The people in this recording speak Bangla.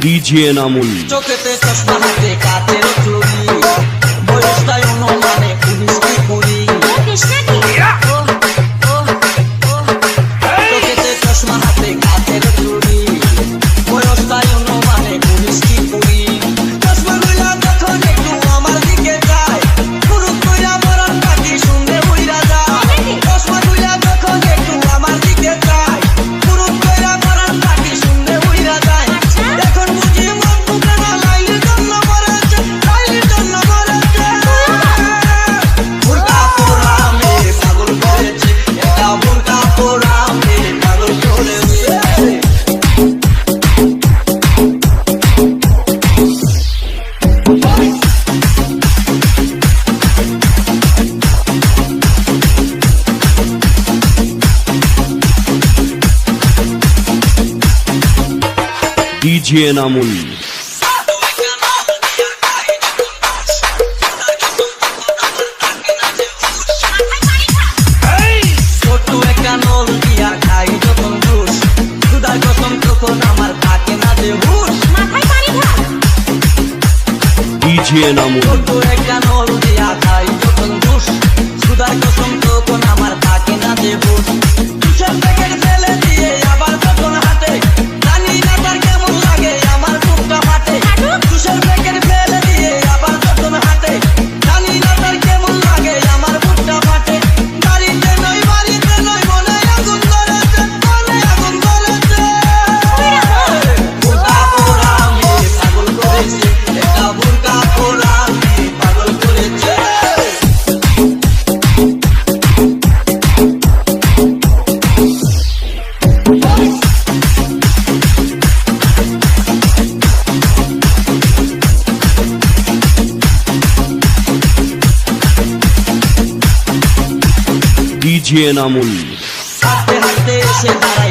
ডিজে নামুল চোখেতে চশমা হাতে কাচের চুড়ি বয়সটাই অনুমানে 19 কি 20 চোখেতে চশমা হাতে কাচের চুড়ি বয়সটাই অনুমানে 19 কি 20 চশমা গুলা যখন একটু আমার দিকে যায় পুরুষ কইরা মরণ কাটি শুনলে উইরা যায় চশমা গুলা যখন একটু আমার দিকে যায় পুরুষ কইরা মরণ কাটি শুনলে উইরা যায় এখন বুঝি মন বুকে না লাইলি জন্য মরেছে বুরকা পোড়া মে পাগল করেছে এটা বুরকা পোড়া মে পাগল করেছে ডিজে নামুল ছোট্ট একটা নল দিয়া খাই যখন ঘুষ খুদার কসম তখন আমার থাকে না যে হুশ ডিজে নামুল ছোট্ট একটা নল দিয়া খাই যখন ঘুষ খুদার কসম তখন আমার থাকে না যে হুশ তুষার প্যাকেট ফেলে দিয়ে আবার যখন হাতে জানি না তার কেমন লাগে আমার বুকটা ফাটে তুষার প্যাকেট ফেলে দিয়ে আবার যখন হাতে জানি না তার কেমন লাগে আমার বুকটা ফাটে বাড়িতে নয় মনে আগুন ধরেছে বুরকা পোড়া মে পাগল করেছে এটা বুরকা পোড়া মে পাগল করেছে ডিজে নামুল হাঁটতে হাঁটতে এসে দাঁড়াই